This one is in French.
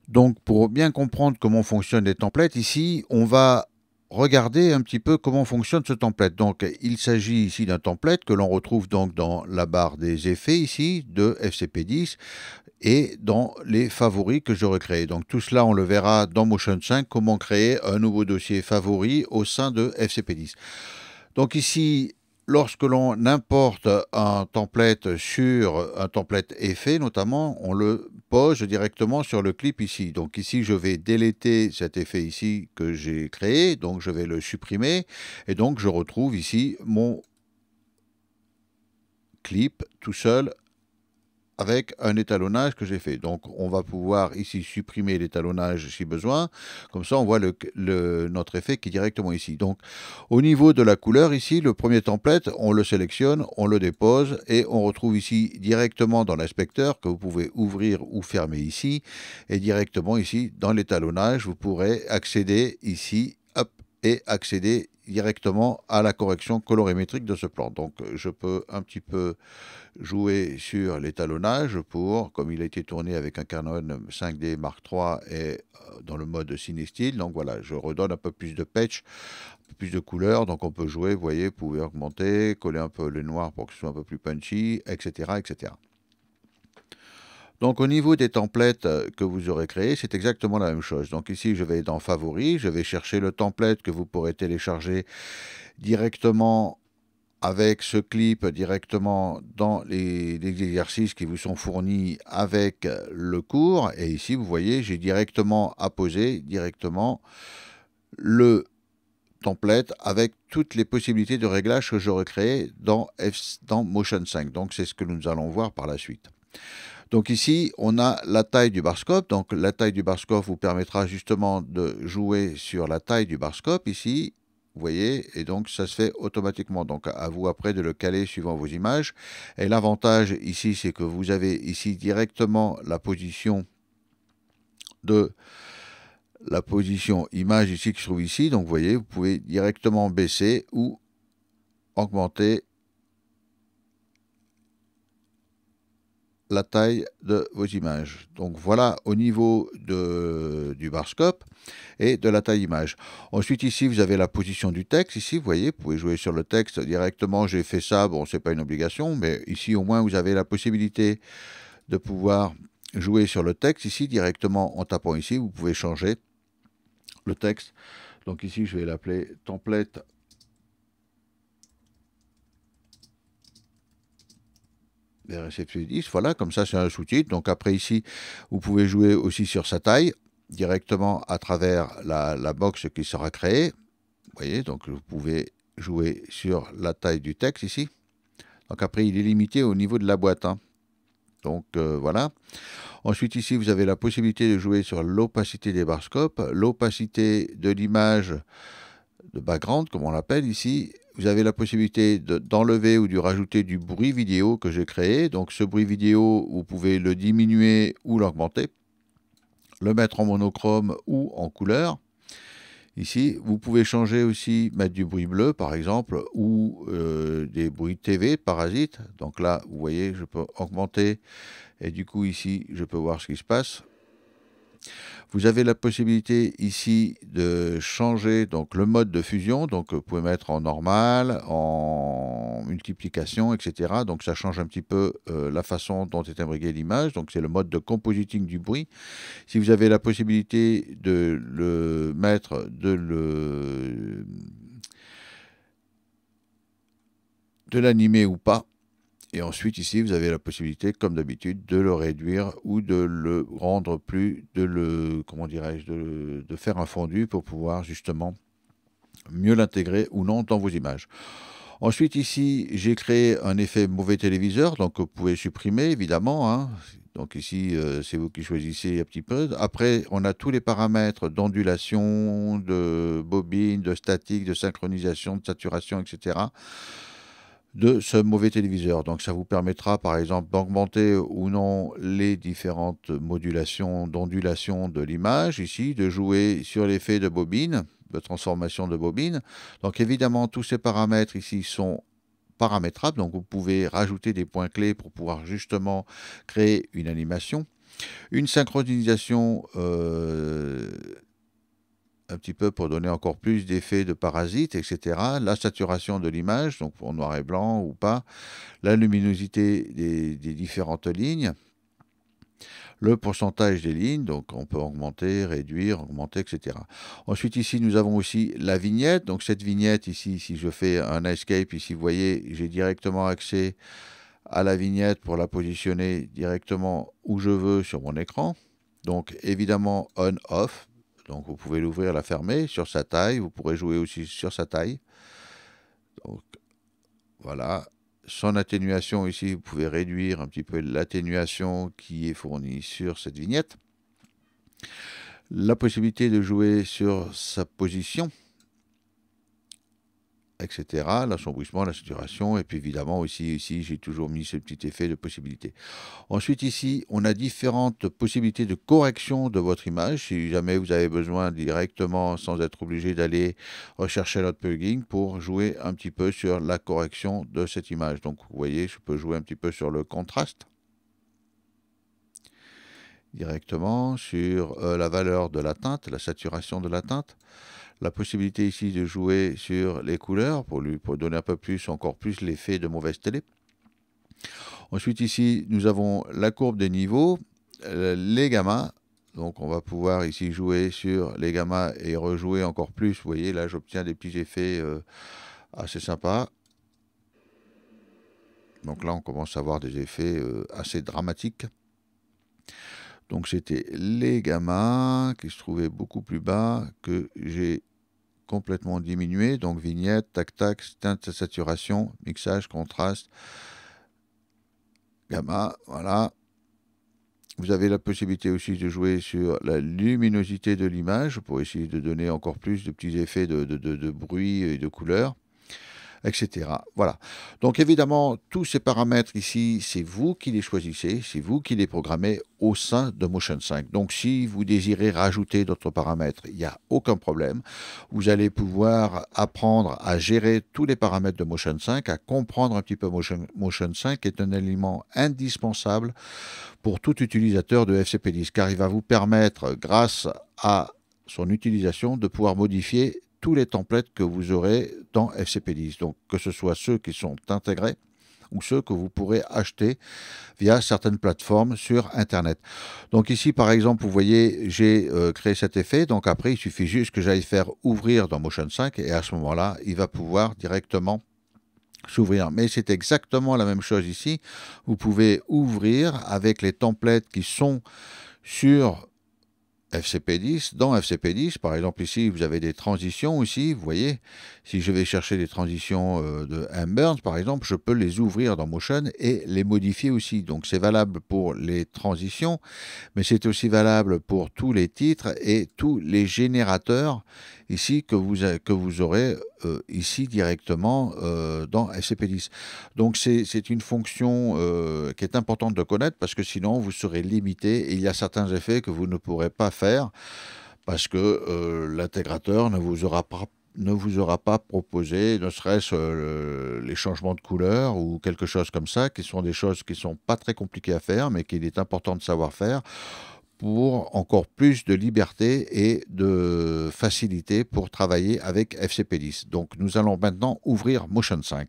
Donc, pour bien comprendre comment fonctionnent les templates, ici, on va regarder un petit peu comment fonctionne ce template. Donc, il s'agit ici d'un template que l'on retrouve donc dans la barre des effets ici de FCP10 et dans les favoris que j'aurais créés. Donc, tout cela, on le verra dans Motion 5, comment créer un nouveau dossier favori au sein de FCP10. Donc ici, lorsque l'on importe un template sur un template effet notamment, on le pose directement sur le clip ici. Donc ici, je vais déléter cet effet ici que j'ai créé, donc je vais le supprimer et donc je retrouve ici mon clip tout seul avec un étalonnage que j'ai fait. Donc on va pouvoir ici supprimer l'étalonnage si besoin. Comme ça on voit notre effet qui est directement ici. Donc au niveau de la couleur ici, le premier template, on le sélectionne, on le dépose et on retrouve ici directement dans l'inspecteur que vous pouvez ouvrir ou fermer ici. Et directement ici dans l'étalonnage, vous pourrez accéder ici, hop, et accéder directement à la correction colorimétrique de ce plan. Donc je peux un petit peu jouer sur l'étalonnage pour, comme il a été tourné avec un Canon 5D Mark III et dans le mode Cinestyle, donc voilà, je redonne un peu plus de patch, un peu plus de couleur, donc on peut jouer, vous voyez, vous pouvez augmenter, coller un peu le noir pour que ce soit un peu plus punchy, etc. etc. Donc au niveau des templates que vous aurez créés, c'est exactement la même chose. Donc ici, je vais dans Favoris, je vais chercher le template que vous pourrez télécharger directement avec ce clip directement dans les exercices qui vous sont fournis avec le cours. Et ici, vous voyez, j'ai directement apposé directement le template avec toutes les possibilités de réglage que j'aurais créé dans Motion 5. Donc, c'est ce que nous allons voir par la suite. Donc ici, on a la taille du barscope. Donc la taille du barscope vous permettra justement de jouer sur la taille du barscope ici. Vous voyez, et donc ça se fait automatiquement. Donc à vous après de le caler suivant vos images. Et l'avantage ici, c'est que vous avez ici directement la position image ici qui se trouve ici. Donc vous voyez, vous pouvez directement baisser ou augmenter la taille de vos images. Donc voilà au niveau du barscope et de la taille image. Ensuite ici vous avez la position du texte. Ici vous voyez, vous pouvez jouer sur le texte directement. J'ai fait ça, bon c'est pas une obligation, mais ici au moins vous avez la possibilité de pouvoir jouer sur le texte. Ici directement en tapant ici, vous pouvez changer le texte. Donc ici je vais l'appeler template RSFC10, voilà, comme ça c'est un sous-titre. Donc après ici, vous pouvez jouer aussi sur sa taille, directement à travers la box qui sera créée. Vous voyez, donc vous pouvez jouer sur la taille du texte ici. Donc après, il est limité au niveau de la boîte. Hein. Donc voilà. Ensuite ici, vous avez la possibilité de jouer sur l'opacité des barscopes, l'opacité de l'image de background, comme on l'appelle ici. Vous avez la possibilité d'enlever ou de rajouter du bruit vidéo que j'ai créé. Donc ce bruit vidéo, vous pouvez le diminuer ou l'augmenter, le mettre en monochrome ou en couleur. Ici, vous pouvez changer aussi, mettre du bruit bleu par exemple, ou des bruits TV, parasites. Donc là, vous voyez, je peux augmenter et du coup ici, je peux voir ce qui se passe. Vous avez la possibilité ici de changer donc le mode de fusion. Donc vous pouvez mettre en normal, en multiplication, etc. Donc ça change un petit peu la façon dont est imbriquée l'image. Donc c'est le mode de compositing du bruit. Si vous avez la possibilité de le mettre, de l'animer ou pas. Et ensuite, ici, vous avez la possibilité, comme d'habitude, de le réduire ou de le rendre plus, comment dirais-je, de faire un fondu pour pouvoir justement mieux l'intégrer ou non dans vos images. Ensuite, ici, j'ai créé un effet mauvais téléviseur, donc vous pouvez supprimer, évidemment. Hein. Donc ici, c'est vous qui choisissez un petit peu. Après, on a tous les paramètres d'ondulation, de bobine, de statique, de synchronisation, de saturation, etc. de ce mauvais téléviseur. Donc ça vous permettra par exemple d'augmenter ou non les différentes modulations d'ondulation de l'image ici, de jouer sur l'effet de bobine, de transformation de bobine. Donc évidemment tous ces paramètres ici sont paramétrables, donc vous pouvez rajouter des points clés pour pouvoir justement créer une animation. Une synchronisation un petit peu pour donner encore plus d'effets de parasites, etc. La saturation de l'image, donc en noir et blanc ou pas. La luminosité des différentes lignes. Le pourcentage des lignes, donc on peut augmenter, réduire, augmenter, etc. Ensuite ici nous avons aussi la vignette, donc cette vignette ici, si je fais un escape ici, vous voyez, j'ai directement accès à la vignette pour la positionner directement où je veux sur mon écran. Donc évidemment on-off, donc vous pouvez l'ouvrir, la fermer sur sa taille, vous pourrez jouer aussi sur sa taille. Donc voilà. Son atténuation ici, vous pouvez réduire un petit peu l'atténuation qui est fournie sur cette vignette. La possibilité de jouer sur sa position, etc. L'assombrissement, la saturation, et puis évidemment aussi ici, j'ai toujours mis ce petit effet de possibilité. Ensuite ici, on a différentes possibilités de correction de votre image, si jamais vous avez besoin directement, sans être obligé d'aller rechercher notre plugin, pour jouer un petit peu sur la correction de cette image. Donc vous voyez, je peux jouer un petit peu sur le contraste, directement sur la valeur de la teinte, la saturation de la teinte. La possibilité ici de jouer sur les couleurs pour donner un peu plus, encore plus l'effet de mauvaise télé. Ensuite ici, nous avons la courbe des niveaux, les gammas. Donc on va pouvoir ici jouer sur les gammas et rejouer encore plus. Vous voyez, là j'obtiens des petits effets assez sympas. Donc là on commence à avoir des effets assez dramatiques. Donc c'était les gammas qui se trouvaient beaucoup plus bas, que j'ai complètement diminué. Donc vignette, tac tac, teinte, saturation, mixage, contraste, gamma, voilà. Vous avez la possibilité aussi de jouer sur la luminosité de l'image pour essayer de donner encore plus de petits effets de bruit et de couleurs, etc. Voilà. Donc évidemment, tous ces paramètres ici, c'est vous qui les choisissez, c'est vous qui les programmez au sein de Motion 5. Donc si vous désirez rajouter d'autres paramètres, il n'y a aucun problème. Vous allez pouvoir apprendre à gérer tous les paramètres de Motion 5, à comprendre un petit peu Motion 5, qui est un élément indispensable pour tout utilisateur de FCP10, car il va vous permettre, grâce à son utilisation, de pouvoir modifier tous les templates que vous aurez dans FCP10. Donc que ce soit ceux qui sont intégrés ou ceux que vous pourrez acheter via certaines plateformes sur Internet. Donc ici, par exemple, vous voyez, j'ai créé cet effet. Donc après, il suffit juste que j'aille faire ouvrir dans Motion 5 et à ce moment-là, il va pouvoir directement s'ouvrir. Mais c'est exactement la même chose ici. Vous pouvez ouvrir avec les templates qui sont sur FCP10. Dans FCP10, par exemple ici, vous avez des transitions aussi. Vous voyez, si je vais chercher des transitions de M-Burns, par exemple, je peux les ouvrir dans Motion et les modifier aussi. Donc c'est valable pour les transitions, mais c'est aussi valable pour tous les titres et tous les générateurs ici que vous aurez ici directement dans FCP10. Donc c'est une fonction qui est importante de connaître, parce que sinon vous serez limité et il y a certains effets que vous ne pourrez pas faire parce que l'intégrateur ne vous aura pas proposé, ne serait-ce les changements de couleur ou quelque chose comme ça, qui sont des choses qui ne sont pas très compliquées à faire, mais qu'il est important de savoir faire pour encore plus de liberté et de facilité pour travailler avec FCP10. Donc nous allons maintenant ouvrir Motion 5.